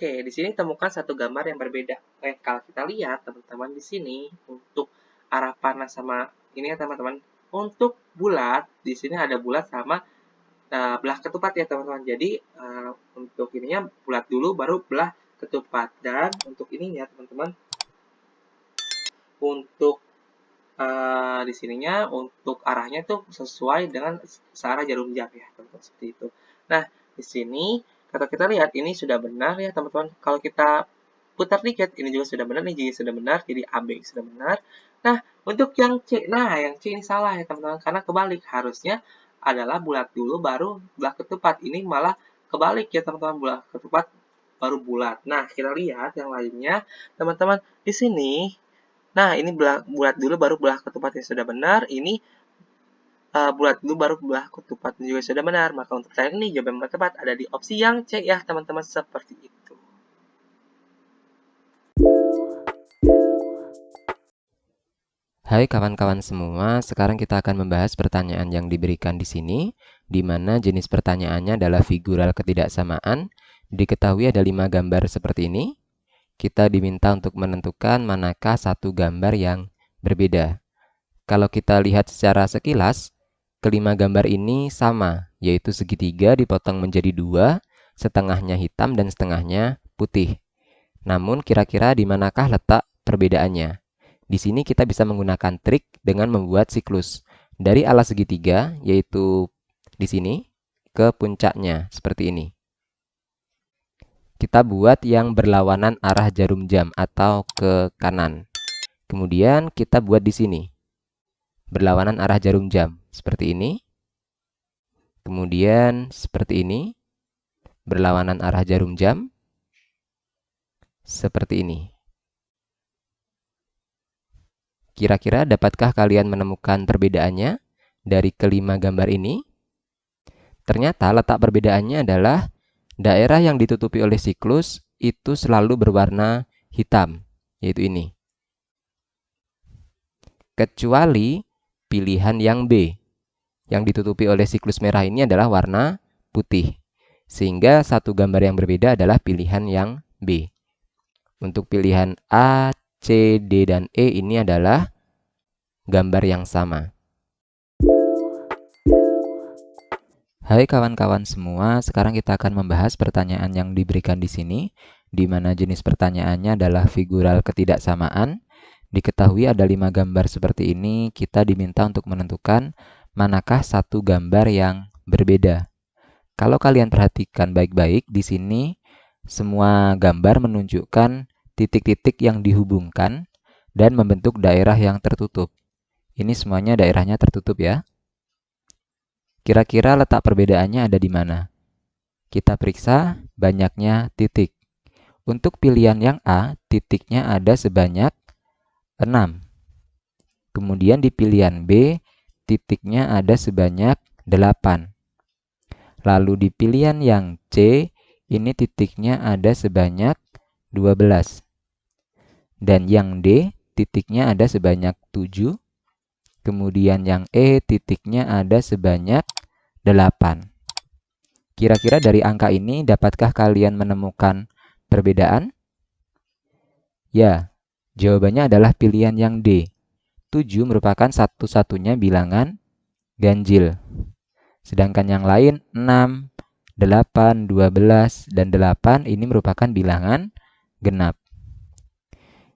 Oke, di sini temukan satu gambar yang berbeda. Kalau kita lihat teman-teman di sini untuk arah panas sama ini ya teman-teman. Untuk bulat, di sini ada bulat sama belah ketupat ya teman-teman. Jadi untuk ininya bulat dulu baru belah ketupat. Dan untuk ininya teman-teman, untuk di sininya untuk arahnya tuh sesuai dengan searah jarum jam ya teman-teman, seperti itu. Nah, di sini kalau kita lihat ini sudah benar ya teman-teman. Kalau kita putar dikit ini juga sudah benar, ini juga sudah benar, jadi AB sudah benar. Nah, untuk yang C, nah yang C ini salah ya teman-teman, karena kebalik, harusnya adalah bulat dulu baru belah ketupat. Ini malah kebalik ya teman-teman, belah ketupat baru bulat. Nah, kita lihat yang lainnya teman-teman. Di sini, nah ini bulat dulu baru belah ketupat yang sudah benar. Ini bulat dulu baru belah ketupat juga sudah benar. Maka untuk saya ini jawaban yang tepat ada di opsi yang C ya teman-teman, seperti itu. Hai kawan-kawan semua, sekarang kita akan membahas pertanyaan yang diberikan di sini, di mana jenis pertanyaannya adalah figural ketidaksamaan. Diketahui ada 5 gambar seperti ini. Kita diminta untuk menentukan manakah satu gambar yang berbeda. Kalau kita lihat secara sekilas, kelima gambar ini sama, yaitu segitiga dipotong menjadi 2, setengahnya hitam dan setengahnya putih. Namun kira-kira di manakah letak perbedaannya? Di sini kita bisa menggunakan trik dengan membuat siklus dari alas segitiga, yaitu di sini, ke puncaknya, seperti ini. Kita buat yang berlawanan arah jarum jam atau ke kanan. Kemudian kita buat di sini, berlawanan arah jarum jam, seperti ini. Kemudian seperti ini, berlawanan arah jarum jam, seperti ini. Kira-kira dapatkah kalian menemukan perbedaannya dari kelima gambar ini? Ternyata letak perbedaannya adalah daerah yang ditutupi oleh siklus itu selalu berwarna hitam, yaitu ini. Kecuali pilihan yang B, yang ditutupi oleh siklus merah ini adalah warna putih. Sehingga satu gambar yang berbeda adalah pilihan yang B. Untuk pilihan A, C, D, dan E ini adalah gambar yang sama. Hai kawan-kawan semua, sekarang kita akan membahas pertanyaan yang diberikan di sini, di mana jenis pertanyaannya adalah figural ketidaksamaan. Diketahui ada 5 gambar seperti ini, kita diminta untuk menentukan manakah satu gambar yang berbeda. Kalau kalian perhatikan baik-baik, di sini semua gambar menunjukkan titik-titik yang dihubungkan dan membentuk daerah yang tertutup. Ini semuanya daerahnya tertutup ya. Kira-kira letak perbedaannya ada di mana? Kita periksa banyaknya titik. Untuk pilihan yang A, titiknya ada sebanyak 6. Kemudian di pilihan B, titiknya ada sebanyak 8. Lalu di pilihan yang C, ini titiknya ada sebanyak 12. Dan yang D, titiknya ada sebanyak 7. Kemudian yang E, titiknya ada sebanyak 8. Kira-kira dari angka ini, dapatkah kalian menemukan perbedaan? Ya, jawabannya adalah pilihan yang D. 7 merupakan satu-satunya bilangan ganjil. Sedangkan yang lain 6, 8, 12, dan 8 ini merupakan bilangan genap.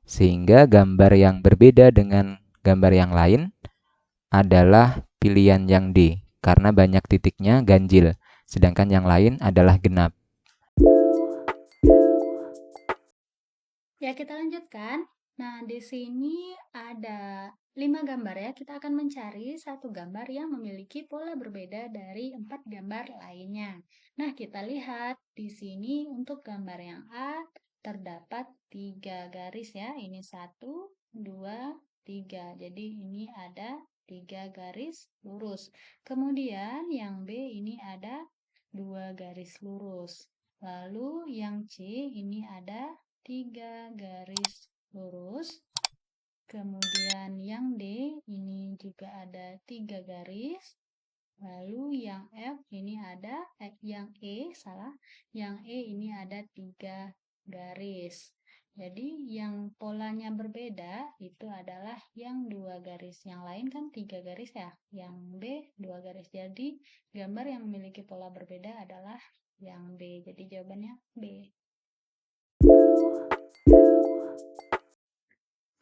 Sehingga gambar yang berbeda dengan gambar yang lain adalah pilihan yang D, karena banyak titiknya ganjil, sedangkan yang lain adalah genap. Ya, kita lanjutkan. Nah, di sini ada 5 gambar ya. Kita akan mencari satu gambar yang memiliki pola berbeda dari 4 gambar lainnya. Nah, kita lihat di sini untuk gambar yang A terdapat 3 garis ya. Ini 1, 2, 3. Jadi ini ada 3 garis lurus. Kemudian yang B ini ada 2 garis lurus. Lalu yang C ini ada 3 garis lurus. Kemudian yang D ini juga ada 3 garis. Lalu yang F ini ada, yang E ini ada 3 garis. Jadi yang polanya berbeda itu adalah yang 2 garis. Yang lain kan 3 garis ya. Yang B 2 garis. Jadi gambar yang memiliki pola berbeda adalah yang B. Jadi jawabannya B.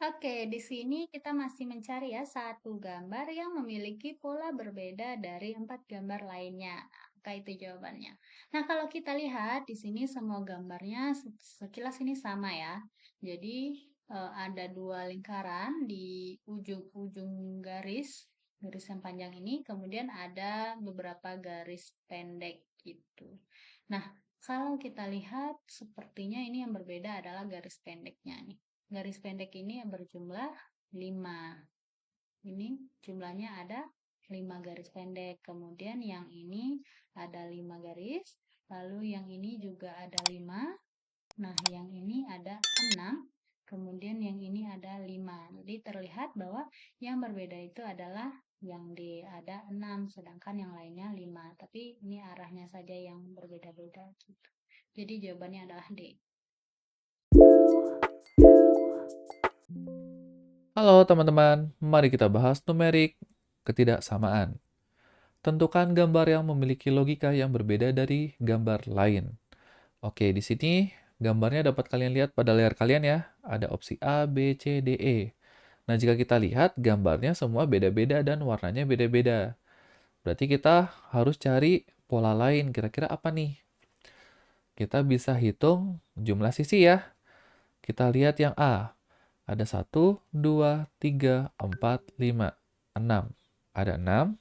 Oke, di sini kita masih mencari ya satu gambar yang memiliki pola berbeda dari 4 gambar lainnya. Maka itu jawabannya. Nah, kalau kita lihat di sini semua gambarnya sekilas ini sama ya. Jadi ada 2 lingkaran di ujung-ujung garis yang panjang ini, kemudian ada beberapa garis pendek gitu. Nah, kalau kita lihat sepertinya ini yang berbeda adalah garis pendeknya nih. Garis pendek ini berjumlah 5. Ini jumlahnya ada 5 garis pendek. Kemudian yang ini ada 5 garis. Lalu yang ini juga ada 5. Nah, yang ini ada 6. Kemudian yang ini ada 5. Jadi terlihat bahwa yang berbeda itu adalah yang D ada 6, sedangkan yang lainnya 5. Tapi ini arahnya saja yang berbeda-beda gitu. Jadi jawabannya adalah D. Halo teman-teman, mari kita bahas numerik ketidaksamaan. Tentukan gambar yang memiliki logika yang berbeda dari gambar lain. Oke, di sini gambarnya dapat kalian lihat pada layar kalian ya. Ada opsi A, B, C, D, E. Nah, jika kita lihat gambarnya semua beda-beda dan warnanya beda-beda. Berarti kita harus cari pola lain. Kira-kira apa nih? Kita bisa hitung jumlah sisi ya. Kita lihat yang A. Ada 1, 2, 3, 4, 5, 6. Ada 6.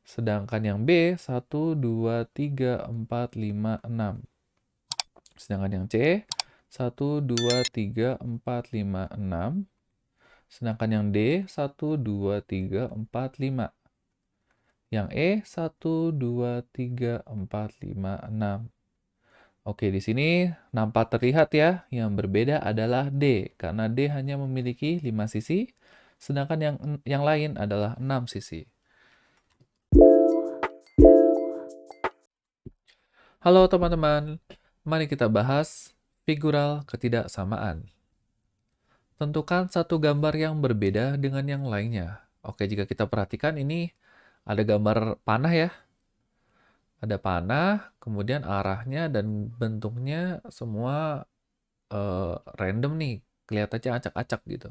Sedangkan yang B, 1, 2, 3, 4, 5, 6. Sedangkan yang C, 1, 2, 3, 4, 5, 6. Sedangkan yang D, 1, 2, 3, 4, 5. Yang E, 1, 2, 3, 4, 5, 6. Oke, di sini nampak terlihat ya, yang berbeda adalah D, karena D hanya memiliki 5 sisi, sedangkan yang lain adalah 6 sisi. Halo teman-teman, mari kita bahas figural ketidaksamaan. Tentukan satu gambar yang berbeda dengan yang lainnya. Oke, jika kita perhatikan ini ada gambar panah ya. Ada panah, kemudian arahnya dan bentuknya semua random nih, kelihatannya acak-acak gitu.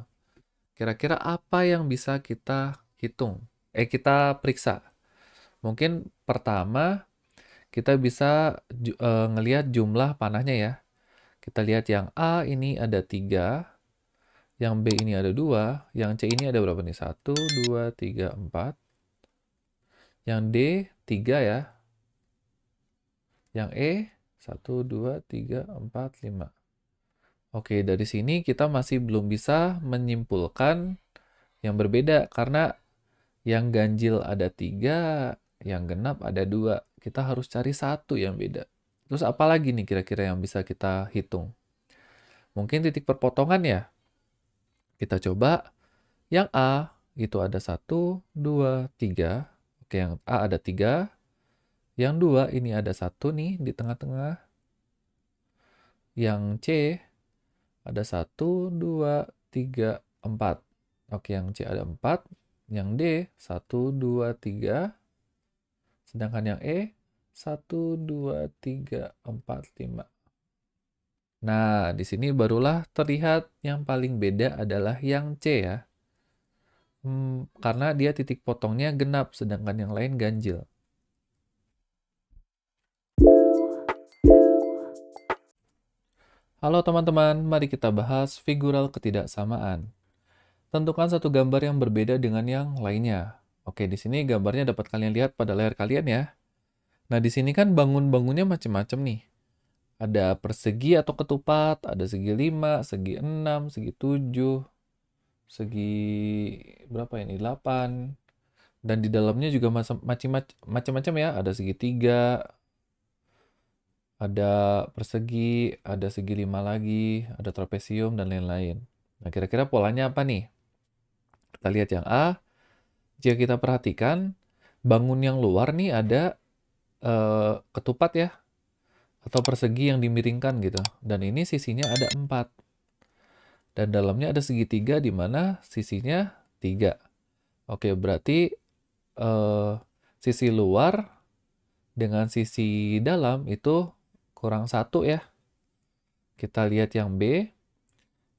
Kira-kira apa yang bisa kita hitung? Kita periksa. Mungkin pertama kita bisa ngelihat jumlah panahnya ya. Kita lihat yang A ini ada 3, yang B ini ada 2, yang C ini ada berapa nih? 1, 2, 3, 4. Yang D 3 ya. Yang E 1, 2, 3, 4, 5. Oke, dari sini kita masih belum bisa menyimpulkan yang berbeda karena yang ganjil ada 3, yang genap ada 2. Kita harus cari satu yang beda. Terus apa lagi nih kira-kira yang bisa kita hitung? Mungkin titik perpotongan ya? Kita coba yang A itu ada 1, 2, 3. Oke, yang A ada 3. Yang 2 ini ada 1 nih di tengah-tengah. Yang C ada 1, 2, 3, 4. Oke, yang C ada 4. Yang D 1, 2, 3. Sedangkan yang E 1, 2, 3, 4, 5. Nah, di sini barulah terlihat yang paling beda adalah yang C ya. Karena dia titik potongnya genap, sedangkan yang lain ganjil. Halo teman-teman, mari kita bahas figural ketidaksamaan. Tentukan satu gambar yang berbeda dengan yang lainnya. Oke, di sini gambarnya dapat kalian lihat pada layar kalian ya. Nah, di sini kan bangun-bangunnya macam-macam nih. Ada persegi atau ketupat, ada segi 5, segi 6, segi 7, segi berapa ini? 8. Dan di dalamnya juga macam-macam ya, ada segitiga, ada persegi, ada segi 5 lagi, ada trapesium dan lain-lain. Nah, kira-kira polanya apa nih? Kita lihat yang A. Jika kita perhatikan, bangun yang luar nih ada ketupat ya. atau persegi yang dimiringkan gitu. Dan ini sisinya ada 4. Dan dalamnya ada segitiga di mana sisinya 3. Oke, berarti sisi luar dengan sisi dalam itu kurang 1 ya. Kita lihat yang B.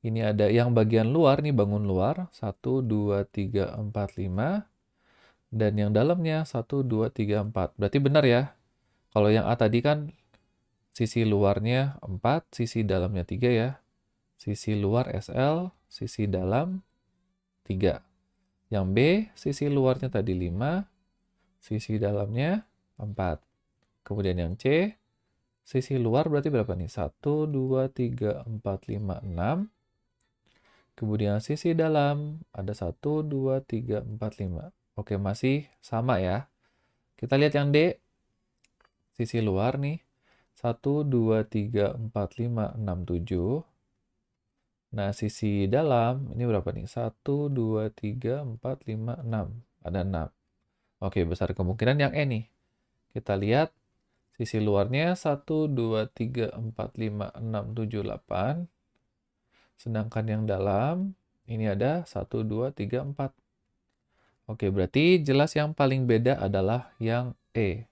Ini ada yang bagian luar nih, bangun luar. 1, 2, 3, 4, 5. Dan yang dalamnya 1, 2, 3, 4. Berarti benar ya. Kalau yang A tadi kan sisi luarnya 4, sisi dalamnya 3 ya. Sisi luar SL, sisi dalam 3. Yang B, sisi luarnya tadi 5, sisi dalamnya 4. Kemudian yang C, sisi luar berarti berapa nih? 1, 2, 3, 4, 5, 6. Kemudian sisi dalam ada 1, 2, 3, 4, 5. Oke, masih sama ya. Kita lihat yang D, sisi luar nih. 1, 2, 3, 4, 5, 6, 7. Nah, sisi dalam ini berapa nih? 1, 2, 3, 4, 5, 6. Ada 6. Oke, besar kemungkinan yang E nih. Kita lihat sisi luarnya 1, 2, 3, 4, 5, 6, 7, 8. Sedangkan yang dalam ini ada 1, 2, 3, 4. Oke, berarti jelas yang paling beda adalah yang E.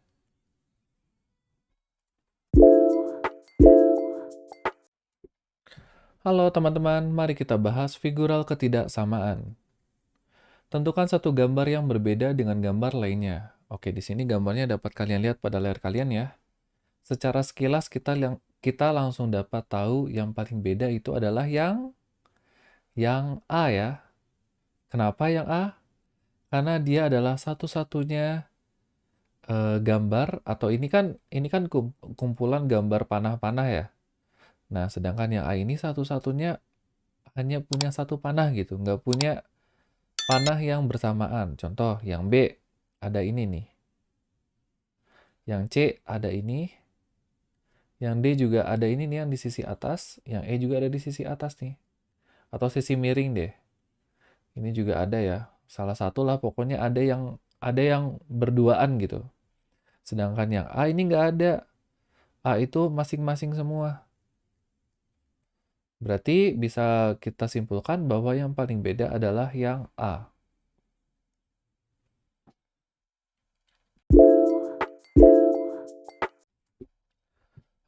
Halo teman-teman, mari kita bahas figural ketidaksamaan. Tentukan satu gambar yang berbeda dengan gambar lainnya. Oke, di sini gambarnya dapat kalian lihat pada layar kalian ya. Secara sekilas kita langsung dapat tahu yang paling beda itu adalah yang A ya. Kenapa yang A? Karena dia adalah satu-satunya gambar atau ini kan kumpulan gambar panah-panah ya. Nah, sedangkan yang A ini satu-satunya hanya punya satu panah gitu, nggak punya panah yang bersamaan. Contoh, yang B ada ini nih. Yang C ada ini. Yang D juga ada ini nih yang di sisi atas. Yang E juga ada di sisi atas nih. Atau sisi miring deh. Ini juga ada ya. Salah satu lah pokoknya ada yang berduaan gitu. Sedangkan yang A ini nggak ada. A itu masing-masing semua. Berarti bisa kita simpulkan bahwa yang paling beda adalah yang A.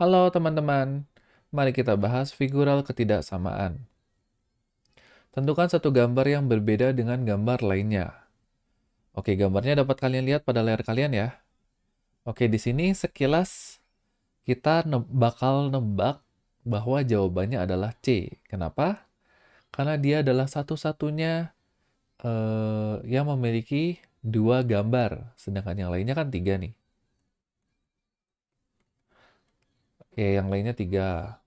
Halo teman-teman, mari kita bahas figural ketidaksamaan. Tentukan satu gambar yang berbeda dengan gambar lainnya. Oke, gambarnya dapat kalian lihat pada layar kalian ya. Oke, di sini sekilas kita bakal nebak bahwa jawabannya adalah C. Kenapa? Karena dia adalah satu-satunya yang memiliki 2 gambar, sedangkan yang lainnya kan 3 nih. Oke, yang lainnya 3.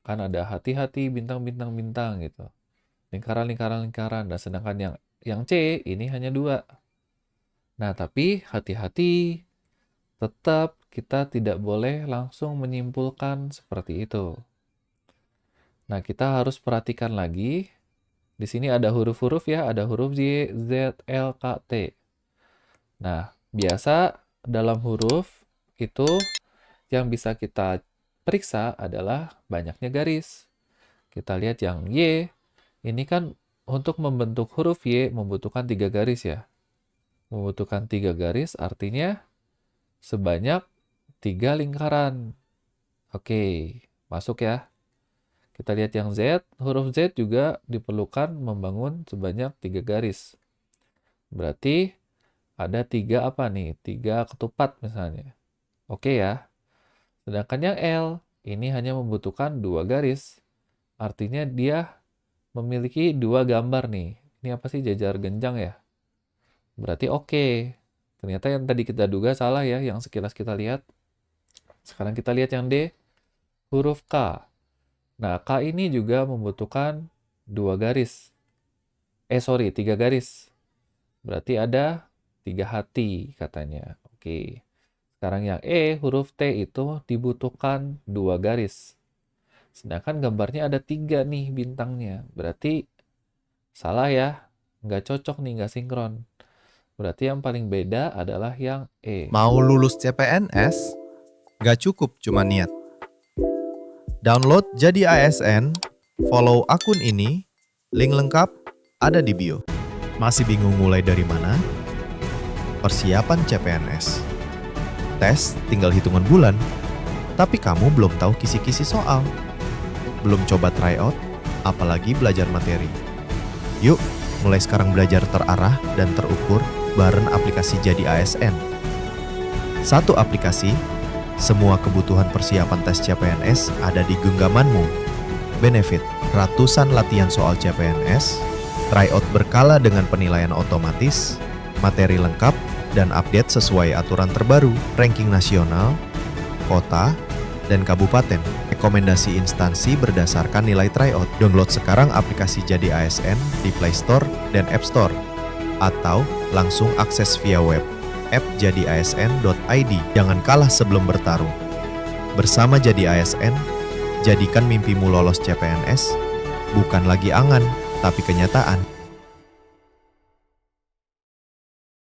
Kan ada hati-hati, bintang-bintang, bintang gitu. Lingkaran, lingkaran, lingkaran. Dan sedangkan yang C ini hanya 2. Nah, tapi hati-hati. Tetap kita tidak boleh langsung menyimpulkan seperti itu. Nah, kita harus perhatikan lagi. Di sini ada huruf-huruf ya, ada huruf Y, Z, L, K, T. Nah, biasa dalam huruf itu yang bisa kita periksa adalah banyaknya garis. Kita lihat yang Y, ini kan untuk membentuk huruf Y membutuhkan 3 garis ya. Membutuhkan 3 garis artinya sebanyak 3 lingkaran. Oke, masuk ya. Kita lihat yang Z, huruf Z juga diperlukan membangun sebanyak 3 garis. Berarti ada 3 apa nih? 3 ketupat misalnya. Oke ya. Sedangkan yang L, ini hanya membutuhkan 2 garis. Artinya dia memiliki 2 gambar nih. Ini apa sih, jajar genjang ya? Berarti oke. Ternyata yang tadi kita duga salah ya, yang sekilas kita lihat. Sekarang kita lihat yang D, huruf K. Nah, K ini juga membutuhkan 2 garis. 3 garis. Berarti ada 3 hati katanya. Oke. Sekarang yang E, huruf T itu dibutuhkan 2 garis. Sedangkan gambarnya ada 3 nih bintangnya. Berarti salah ya. Nggak cocok nih, nggak sinkron. Berarti yang paling beda adalah yang E. Mau lulus CPNS? Gak cukup cuma niat, Download Jadi ASN, follow akun ini, link lengkap ada di bio. Masih bingung mulai dari mana? Persiapan CPNS. Tes tinggal hitungan bulan, tapi kamu belum tahu kisi-kisi soal. Belum coba tryout, apalagi belajar materi. Yuk, mulai sekarang belajar terarah dan terukur bareng aplikasi Jadi ASN. Satu aplikasi, semua kebutuhan persiapan tes CPNS ada di genggamanmu. Benefit, ratusan latihan soal CPNS, tryout berkala dengan penilaian otomatis, materi lengkap, dan update sesuai aturan terbaru, ranking nasional, kota, dan kabupaten. Rekomendasi instansi berdasarkan nilai tryout. Download sekarang aplikasi Jadi ASN di Play Store dan App Store. Atau langsung akses via web, app jadiasn.id. Jangan kalah sebelum bertarung. Bersama Jadi ASN, jadikan mimpimu lolos CPNS, bukan lagi angan, tapi kenyataan.